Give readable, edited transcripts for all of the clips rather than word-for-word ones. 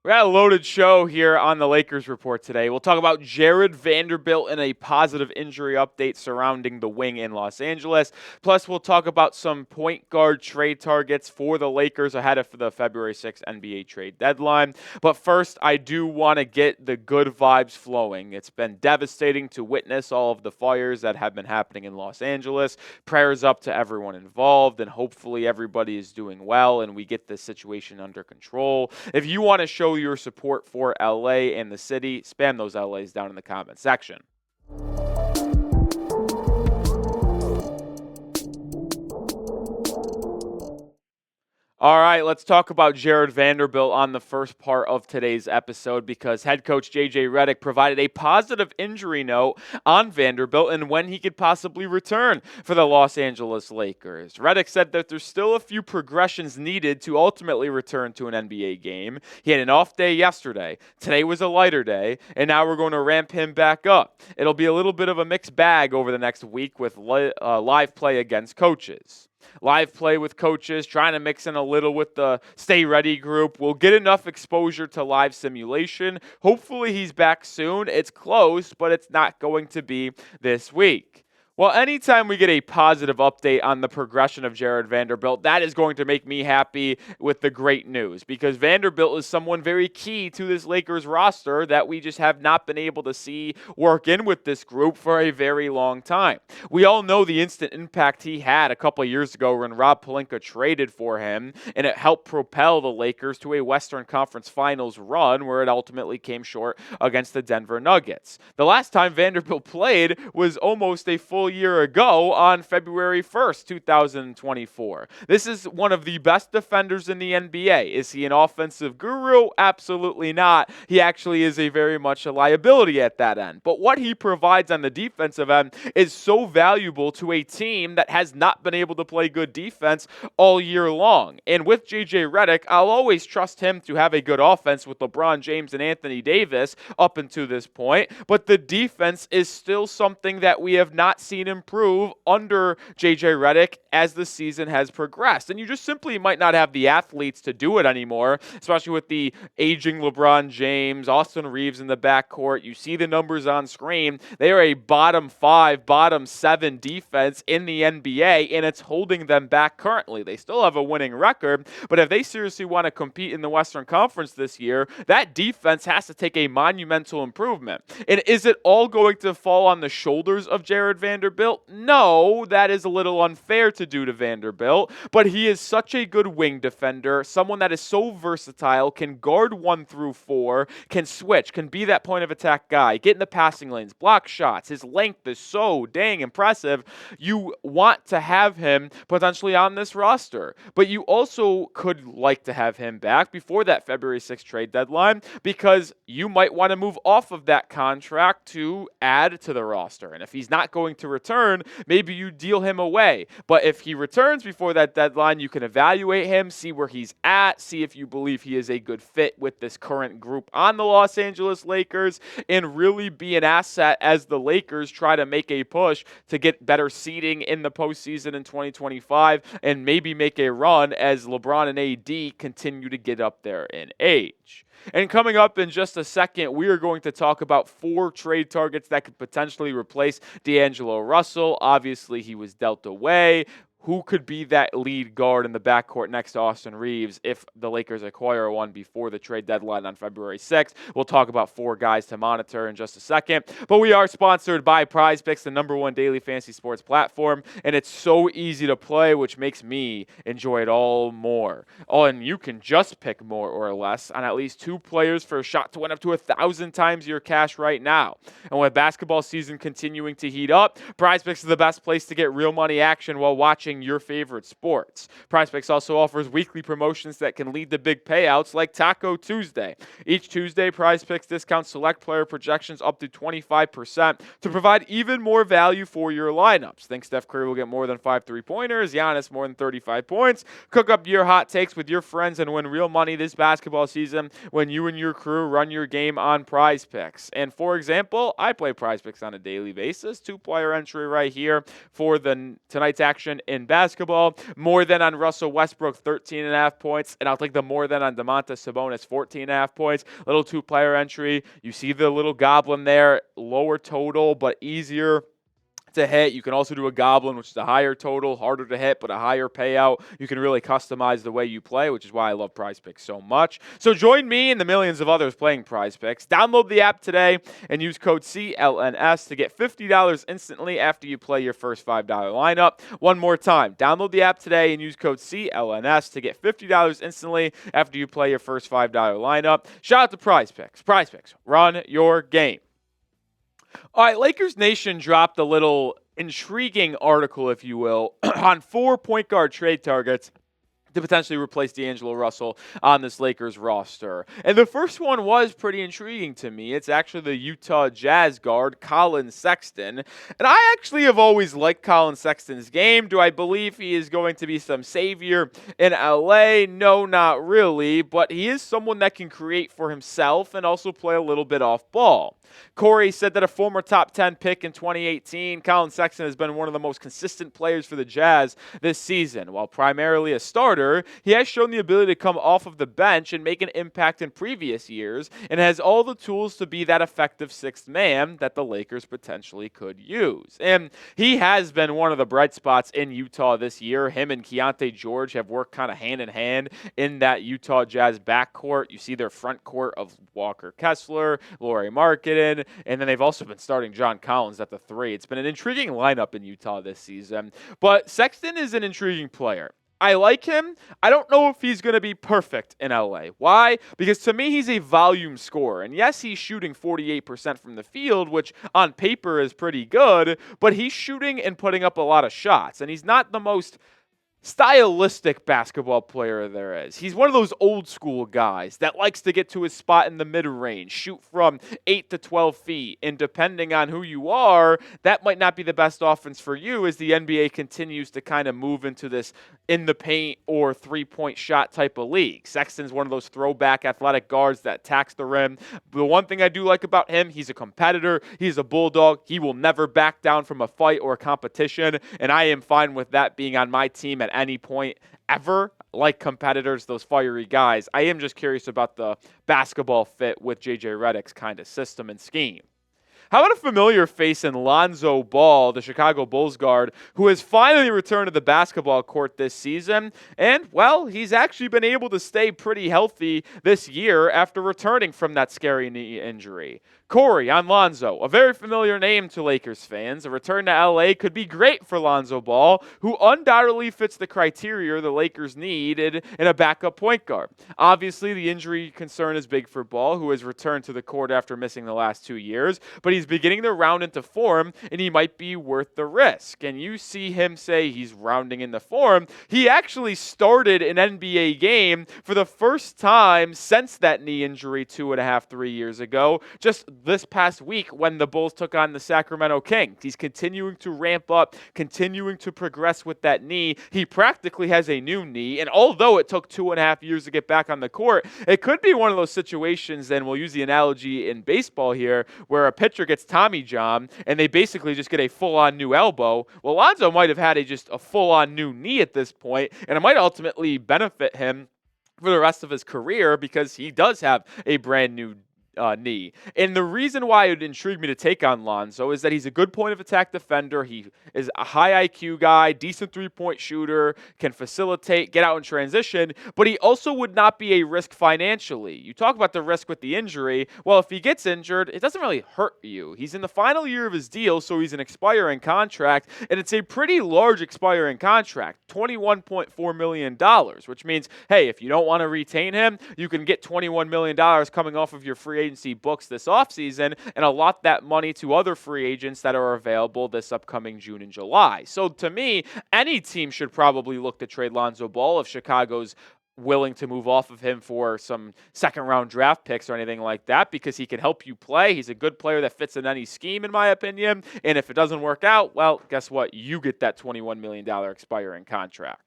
We got a loaded show here on the Lakers Report today. We'll talk about Jarred Vanderbilt and a positive injury update surrounding the wing in Los Angeles. Plus, we'll talk about some point guard trade targets for the Lakers ahead of the February 6th NBA trade deadline. But first, I do want to get the good vibes flowing. It's been devastating to witness all of the fires that have been happening in Los Angeles. Prayers up to everyone involved, and hopefully everybody is doing well and we get this situation under control. If you want to show your support for LA and the city, spam those LAs down in the comment section. All right, let's talk about Jarred Vanderbilt on the first part of today's episode because head coach JJ Redick provided a positive injury note on Vanderbilt and when he could possibly return for the Los Angeles Lakers. Redick said that there's still a few progressions needed to ultimately return to an NBA game. He had an off day yesterday. Today was a lighter day, and now we're going to ramp him back up. It'll be a little bit of a mixed bag over the next week with live play against coaches. Live play with coaches, trying to mix in a little with the Stay Ready group. We'll get enough exposure to live simulation. Hopefully he's back soon. It's close, but it's not going to be this week. Well, anytime we get a positive update on the progression of Jarred Vanderbilt, that is going to make me happy with the great news because Vanderbilt is someone very key to this Lakers roster that we just have not been able to see work in with this group for a very long time. We all know the instant impact he had a couple of years ago when Rob Pelinka traded for him, and it helped propel the Lakers to a Western Conference Finals run where it ultimately came short against the Denver Nuggets. The last time Vanderbilt played was almost a full year ago on February 1st, 2024. This is one of the best defenders in the NBA. Is he an offensive guru? Absolutely not. He actually is a very much a liability at that end. But what he provides on the defensive end is so valuable to a team that has not been able to play good defense all year long. And with JJ Redick, I'll always trust him to have a good offense with LeBron James and Anthony Davis up until this point. But the defense is still something that we have not seen improve under JJ Redick as the season has progressed. And you just simply might not have the athletes to do it anymore, especially with the aging LeBron James, Austin Reeves in the backcourt. You see the numbers on screen. They are a bottom 5, bottom 7 defense in the NBA, and it's holding them back currently. They still have a winning record, but if they seriously want to compete in the Western Conference this year, that defense has to take a monumental improvement. And is it all going to fall on the shoulders of Jarred Vanderbilt? No, that is a little unfair to do to Vanderbilt, but he is such a good wing defender, someone that is so versatile, can guard 1 through 4, can switch, can be that point of attack guy, get in the passing lanes, block shots. His length is so dang impressive. You want to have him potentially on this roster, but you also could like to have him back before that February 6th trade deadline because you might want to move off of that contract to add to the roster. And if he's not going to return, maybe you deal him away. But if he returns before that deadline, you can evaluate him, see where he's at, see if you believe he is a good fit with this current group on the Los Angeles Lakers, and really be an asset as the Lakers try to make a push to get better seeding in the postseason in 2025 and maybe make a run as LeBron and AD continue to get up there in age. And coming up in just a second, we are going to talk about 4 trade targets that could potentially replace D'Angelo Russell. Obviously, he was dealt away. Who could be that lead guard in the backcourt next to Austin Reeves if the Lakers acquire one before the trade deadline on February 6th? We'll talk about 4 guys to monitor in just a second. But we are sponsored by Prize Picks, the #1 daily fantasy sports platform. And it's so easy to play, which makes me enjoy it all more. Oh, and you can just pick more or less on at least 2 players for a shot to win up to 1,000 times your cash right now. And with basketball season continuing to heat up, Prize Picks is the best place to get real money action while watching your favorite sports. PrizePicks also offers weekly promotions that can lead to big payouts like Taco Tuesday. Each Tuesday, PrizePicks discounts select player projections up to 25% to provide even more value for your lineups. Think Steph Curry will get more than 5 3-pointers, Giannis more than 35 points. Cook up your hot takes with your friends and win real money this basketball season when you and your crew run your game on PrizePicks. And for example, I play PrizePicks on a daily basis. 2-player entry right here for tonight's action in in basketball. More than on Russell Westbrook, 13.5 points. And I'll take the more than on Domantas Sabonis, 14.5 points. Little two-player entry. You see the little goblin there. Lower total, but easier to hit. You can also do a goblin, which is a higher total, harder to hit, but a higher payout. You can really customize the way you play, which is why I love Prize Picks so much. So join me and the millions of others playing Prize Picks. Download the app today and use code CLNS to get $50 instantly after you play your first $5 lineup. One more time, download the app today and use code CLNS to get $50 instantly after you play your first $5 lineup. Shout out to Prize Picks. Prize Picks, run your game. All right, Lakers Nation dropped a little intriguing article, if you will, on 4 point guard trade targets to potentially replace D'Angelo Russell on this Lakers roster. And the first one was pretty intriguing to me. It's actually the Utah Jazz guard, Colin Sexton. And I actually have always liked Colin Sexton's game. Do I believe he is going to be some savior in LA? No, not really. But he is someone that can create for himself and also play a little bit off ball. Corey said that a former top 10 pick in 2018, Colin Sexton has been one of the most consistent players for the Jazz this season. While primarily a starter, he has shown the ability to come off of the bench and make an impact in previous years and has all the tools to be that effective sixth man that the Lakers potentially could use. And he has been one of the bright spots in Utah this year. Him and Keontae George have worked kind of hand in hand in that Utah Jazz backcourt. You see their front court of Walker Kessler, Lauri Markkanen, and then they've also been starting John Collins at the 3. It's been an intriguing lineup in Utah this season, but Sexton is an intriguing player. I like him. I don't know if he's going to be perfect in LA. Why? Because to me, he's a volume scorer. And yes, he's shooting 48% from the field, which on paper is pretty good, but he's shooting and putting up a lot of shots. And he's not the most stylistic basketball player there is. He's one of those old school guys that likes to get to his spot in the mid-range, shoot from 8 to 12 feet, and depending on who you are, that might not be the best offense for you as the NBA continues to kind of move into this in the paint or three-point shot type of league. Sexton's one of those throwback athletic guards that attacks the rim. The one thing I do like about him, he's a competitor, he's a bulldog, he will never back down from a fight or a competition, and I am fine with that being on my team at any point ever. Like competitors, those fiery guys. I am just curious about the basketball fit with JJ Redick's kind of system and scheme. How about a familiar face in Lonzo Ball, the Chicago Bulls guard, who has finally returned to the basketball court this season? And, well, he's actually been able to stay pretty healthy this year after returning from that scary knee injury. Corey on Lonzo, a very familiar name to Lakers fans. A return to LA could be great for Lonzo Ball, who undoubtedly fits the criteria the Lakers needed in a backup point guard. Obviously, the injury concern is big for Ball, who has returned to the court after missing the last 2 years, but he's beginning to round into form, and he might be worth the risk. And you see him say he's rounding into form. He actually started an NBA game for the first time since that knee injury 2.5, 3 years ago, just this past week when the Bulls took on the Sacramento Kings. He's continuing to ramp up, continuing to progress with that knee. He practically has a new knee, and although it took 2.5 years to get back on the court, it could be one of those situations, and we'll use the analogy in baseball here, where a pitcher gets Tommy John, and they basically just get a full-on new elbow. Well, Lonzo might have had just a full-on new knee at this point, and it might ultimately benefit him for the rest of his career because he does have a brand new knee. And the reason why it would intrigue me to take on Lonzo is that he's a good point of attack defender. He is a high IQ guy, decent three-point shooter, can facilitate, get out in transition, but he also would not be a risk financially. You talk about the risk with the injury. Well, if he gets injured, it doesn't really hurt you. He's in the final year of his deal, so he's an expiring contract, and it's a pretty large expiring contract, $21.4 million, which means, hey, if you don't want to retain him, you can get $21 million coming off of your free agency books this offseason and allot that money to other free agents that are available this upcoming June and July. So to me, any team should probably look to trade Lonzo Ball if Chicago's willing to move off of him for some second-round draft picks or anything like that because he can help you play. He's a good player that fits in any scheme, in my opinion. And if it doesn't work out, well, guess what? You get that $21 million expiring contract.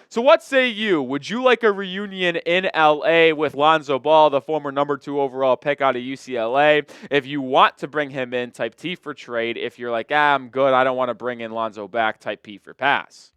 So what say you? Would you like a reunion in LA with Lonzo Ball, the former number 2 overall pick out of UCLA? If you want to bring him in, type T for trade. If you're like, I'm good, I don't want to bring in Lonzo back, type P for pass.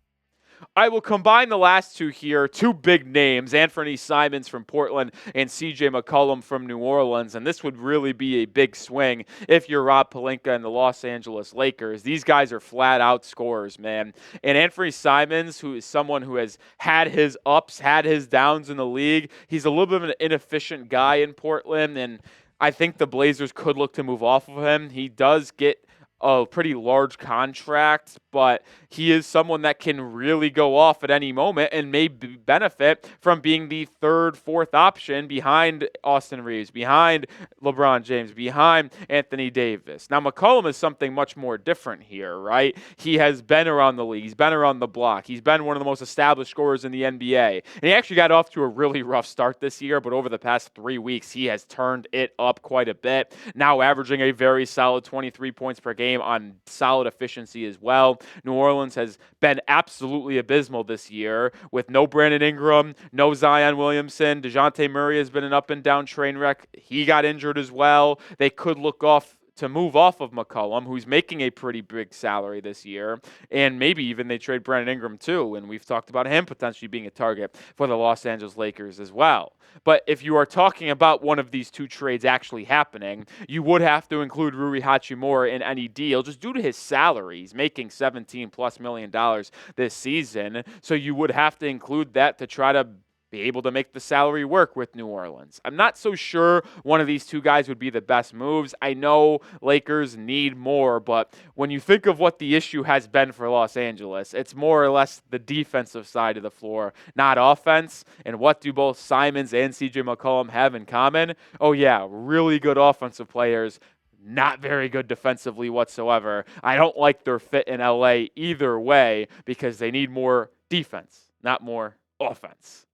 I will combine the last two here, two big names, Anfernee Simons from Portland and CJ McCollum from New Orleans, and this would really be a big swing if you're Rob Pelinka and the Los Angeles Lakers. These guys are flat-out scorers, man. And Anfernee Simons, who is someone who has had his ups, had his downs in the league, he's a little bit of an inefficient guy in Portland, and I think the Blazers could look to move off of him. He does get a pretty large contract, but he is someone that can really go off at any moment and may benefit from being the third, fourth option behind Austin Reeves, behind LeBron James, behind Anthony Davis. Now, McCollum is something much more different here, right? He has been around the league. He's been around the block. He's been one of the most established scorers in the NBA. And he actually got off to a really rough start this year, but over the past 3 weeks, he has turned it up quite a bit, now averaging a very solid 23 points per game on solid efficiency as well. New Orleans has been absolutely abysmal this year with no Brandon Ingram, no Zion Williamson. DeJounte Murray has been an up and down train wreck. He got injured as well. They could look off to move off of McCollum, who's making a pretty big salary this year, and maybe even they trade Brandon Ingram too, and we've talked about him potentially being a target for the Los Angeles Lakers as well. But if you are talking about one of these two trades actually happening, you would have to include Rui Hachimura in any deal just due to his salary. He's making $17+ million this season, so you would have to include that to try to be able to make the salary work with New Orleans. I'm not so sure one of these two guys would be the best moves. I know Lakers need more, but when you think of what the issue has been for Los Angeles, it's more or less the defensive side of the floor, not offense. And what do both Simons and CJ McCollum have in common? Oh yeah, really good offensive players, not very good defensively whatsoever. I don't like their fit in LA either way because they need more defense, not more offense.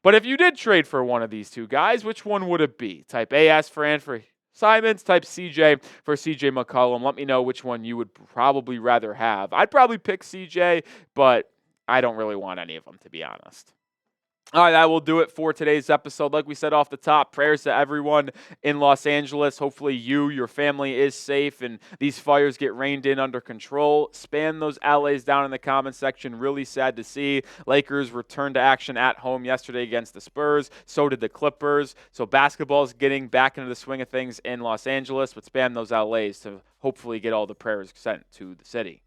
But if you did trade for one of these two guys, which one would it be? Type AS for Anfernee Simons, type CJ for CJ McCollum. Let me know which one you would probably rather have. I'd probably pick CJ, but I don't really want any of them, to be honest. All right, that will do it for today's episode. Like we said off the top, prayers to everyone in Los Angeles. Hopefully your family is safe, and these fires get reined in under control. Spam those LAs down in the comment section. Really sad to see. Lakers returned to action at home yesterday against the Spurs. So did the Clippers. So basketball is getting back into the swing of things in Los Angeles, but spam those LAs to hopefully get all the prayers sent to the city.